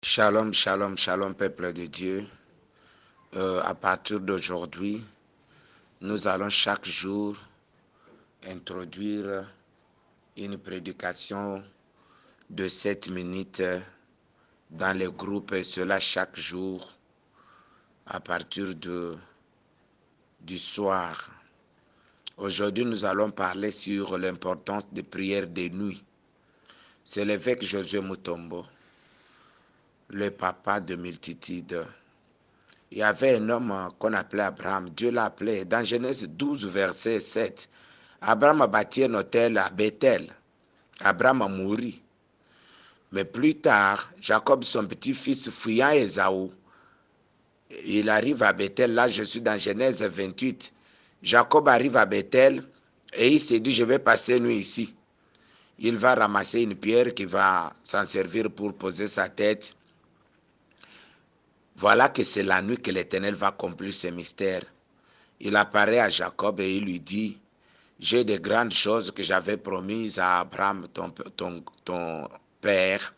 Shalom, shalom, shalom, peuple de Dieu. À partir d'aujourd'hui, nous allons chaque jour introduire une prédication de 7 minutes dans les groupes, et cela chaque jour à partir du soir. Aujourd'hui, nous allons parler sur l'importance des prières de nuit. C'est l'évêque Josué Mutombo, le papa de multitudes. Il y avait un homme qu'on appelait Abraham. Dieu l'a appelé. Dans Genèse 12, verset 7, Abraham a bâti un hôtel à Bethel. Abraham a mouru. Mais plus tard, Jacob, son petit-fils, fuyant Ésaü, il arrive à Bethel. Là, je suis dans Genèse 28. Jacob arrive à Bethel et il s'est dit, je vais passer nuit ici. Il va ramasser une pierre qui va s'en servir pour poser sa tête. Voilà que c'est la nuit que l'Éternel va accomplir ses mystères. Il apparaît à Jacob et il lui dit, j'ai de grandes choses que j'avais promises à Abraham, ton père,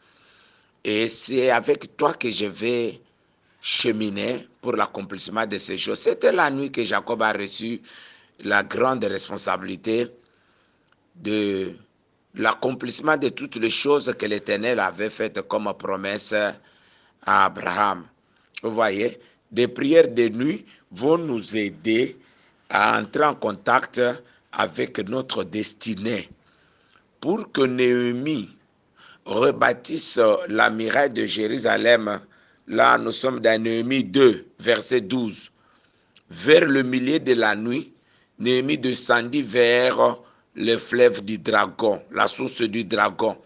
et c'est avec toi que je vais cheminer pour l'accomplissement de ces choses. C'était la nuit que Jacob a reçu la grande responsabilité de l'accomplissement de toutes les choses que l'Éternel avait faites comme promesse à Abraham. Vous voyez, des prières de nuit vont nous aider à entrer en contact avec notre destinée. Pour que Néhémie rebâtisse la muraille de Jérusalem, là nous sommes dans Néhémie 2, verset 12. Vers le milieu de la nuit, Néhémie descendit vers le fleuve du dragon, la source du dragon.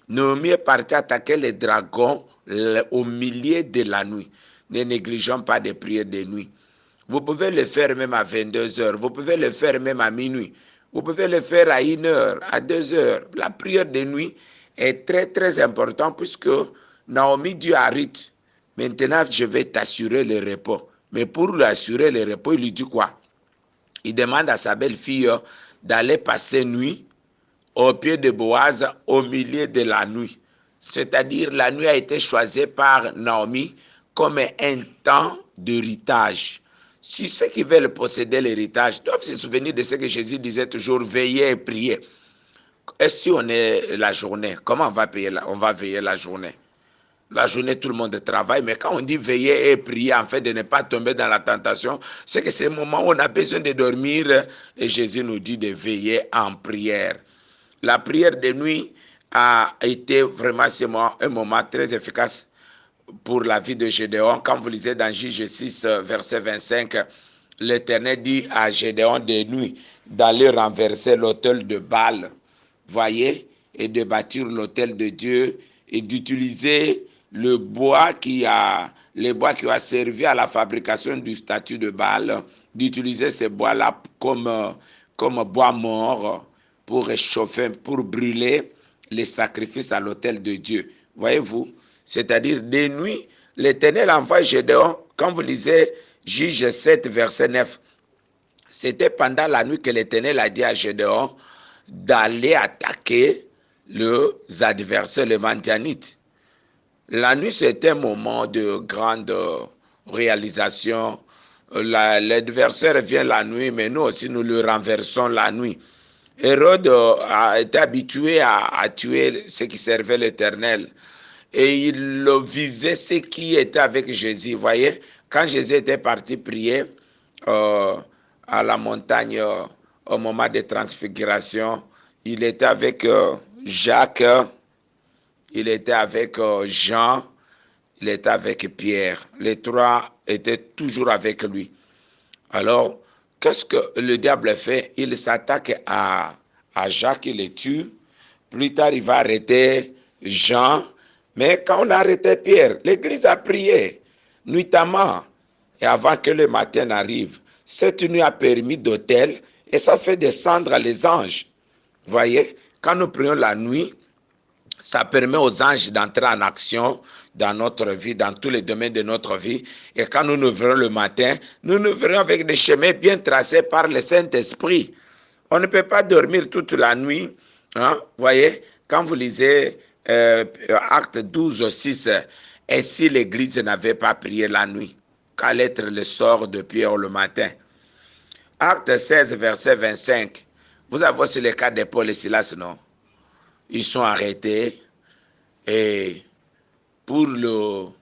Néhémie est parti attaquer les dragons au milieu de la nuit. Ne négligeons pas des prières de nuit. Vous pouvez le faire même à 22 heures. Vous pouvez le faire même à minuit. Vous pouvez le faire à 1 heure, à 2 heures. La prière de nuit est très, très importante puisque Naomi dit à Ruth, maintenant je vais t'assurer le repos. Mais pour lui assurer le repos, il lui dit quoi? Il demande à sa belle-fille d'aller passer nuit au pied de Boaz au milieu de la nuit. C'est-à-dire la nuit a été choisie par Naomi comme un temps d'héritage. Si ceux qui veulent posséder l'héritage doivent se souvenir de ce que Jésus disait toujours, veiller et prier. Et si on est la journée, comment on va veiller la journée? La journée, tout le monde travaille, mais quand on dit veiller et prier, en fait, de ne pas tomber dans la tentation, c'est que c'est le moment où on a besoin de dormir et Jésus nous dit de veiller en prière. La prière de nuit a été vraiment un moment très efficace pour la vie de Gédéon. Quand vous lisez dans Juge 6, verset 25, l'Éternel dit à Gédéon de nuit d'aller renverser l'autel de Baal, voyez, et de bâtir l'autel de Dieu et d'utiliser le bois qui a servi à la fabrication du statut de Baal, d'utiliser ces bois-là comme bois mort pour réchauffer, pour brûler les sacrifices à l'autel de Dieu. Voyez-vous? C'est-à-dire, de nuit, l'Éternel envoie Gédéon. Quand vous lisez Juge 7, verset 9, c'était pendant la nuit que l'Éternel a dit à Gédéon d'aller attaquer les adversaires, les Madianites. La nuit, c'était un moment de grande réalisation. L'adversaire vient la nuit, mais nous aussi, nous le renversons la nuit. Hérode a été habitué à tuer ceux qui servaient l'Éternel. Et il visait ceux qui étaient avec Jésus. Vous voyez, quand Jésus était parti prier à la montagne au moment de transfiguration, il était avec Jacques, il était avec Jean, il était avec Pierre. Les trois étaient toujours avec lui. Alors, qu'est-ce que le diable fait? Il s'attaque à Jacques, il le tue. Plus tard, il va arrêter Jean. Mais quand on a arrêté Pierre, l'église a prié nuitamment. Et avant que le matin n'arrive, cette nuit a permis d'autel et ça fait descendre les anges. Vous voyez, quand nous prions la nuit, ça permet aux anges d'entrer en action dans notre vie, dans tous les domaines de notre vie. Et quand nous nous verrons le matin, nous nous verrons avec des chemins bien tracés par le Saint-Esprit. On ne peut pas dormir toute la nuit. Hein? Vous voyez, quand vous lisez Acte 12, 6, Et si l'église n'avait pas prié la nuit, qu'allait être le sort de Pierre le matin? Acte 16, verset 25. Vous avez aussi le cas de Paul et Silas, non? Ils sont arrêtés et pour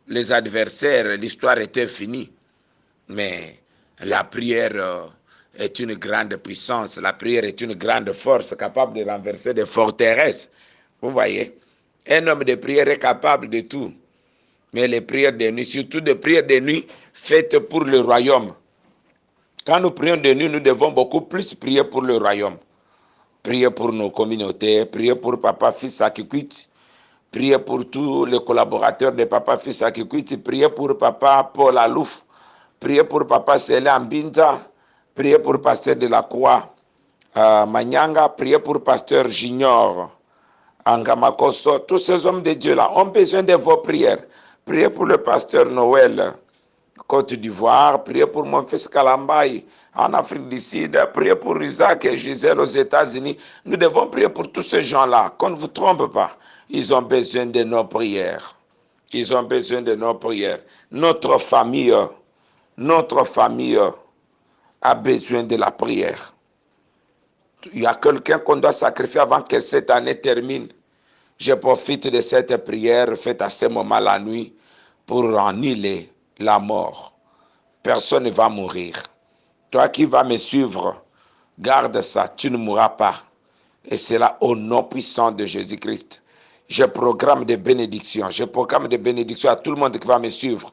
les adversaires, l'histoire était finie. Mais la prière est une grande puissance, la prière est une grande force capable de renverser des forteresses. Vous voyez, un homme de prière est capable de tout. Mais les prières de nuit, surtout des prières de nuit faites pour le royaume. Quand nous prions de nuit, nous devons beaucoup plus prier pour le royaume. Prier pour nos communautés, prier pour Papa Fils Akikwit, prier pour tous les collaborateurs de Papa Fils Akikwit, prier pour Papa Paul Alouf, prier pour Papa Sele Ambinza, prier pour Pasteur de la Croix Manyanga, prier pour Pasteur Junior Angamakoso. Tous ces hommes de Dieu-là ont besoin de vos prières. Priez pour le Pasteur Noël, Côte d'Ivoire, priez pour mon fils Kalambaï en Afrique du Sud, priez pour Isaac et Gisèle aux États-Unis. Nous devons prier pour tous ces gens-là. Qu'on ne vous trompe pas. Ils ont besoin de nos prières. Ils ont besoin de nos prières. Notre famille a besoin de la prière. Il y a quelqu'un qu'on doit sacrifier avant que cette année termine. Je profite de cette prière faite à ce moment la nuit pour annihiler la mort. Personne ne va mourir. Toi qui vas me suivre, garde ça, tu ne mourras pas. Et c'est là au nom puissant de Jésus-Christ. Je programme des bénédictions. Je programme des bénédictions à tout le monde qui va me suivre.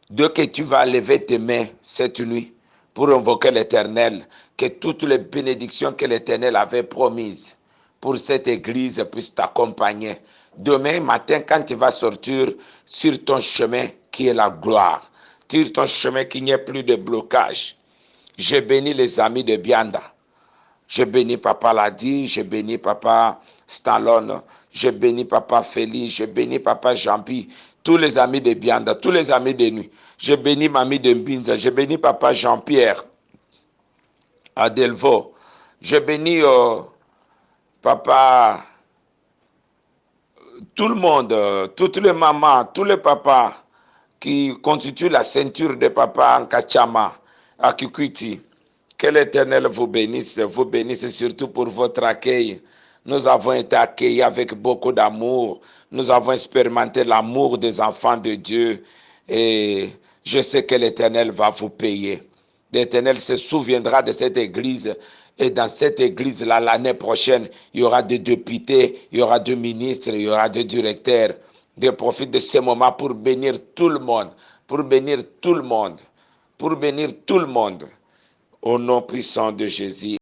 Dès que tu vas lever tes mains cette nuit pour invoquer l'Éternel, que toutes les bénédictions que l'Éternel avait promises pour cette église puissent t'accompagner. Demain matin, quand tu vas sortir sur ton chemin qui est la gloire, sur ton chemin qu'il n'y ait plus de blocage. Je bénis les amis de Bianda. Je bénis Papa Ladi, je bénis Papa Stallone, je bénis Papa Félix, je bénis Papa Jean-Pi, tous les amis de Bianda, tous les amis de nuit. Je bénis Mamie de Mbinza, je bénis Papa Jean-Pierre à Delvaux. Je bénis Papa, tout le monde, toutes les mamans, tous les papas qui constituent la ceinture de Papa Nkachama à Kikwiti. Que l'Éternel vous bénisse surtout pour votre accueil. Nous avons été accueillis avec beaucoup d'amour. Nous avons expérimenté l'amour des enfants de Dieu. Et je sais que l'Éternel va vous payer. L'Éternel se souviendra de cette église. Et dans cette église-là, l'année prochaine, il y aura des députés, il y aura des ministres, il y aura des directeurs. Je profite de ce moment pour bénir tout le monde. Pour bénir tout le monde. Pour bénir tout le monde. Au nom puissant de Jésus.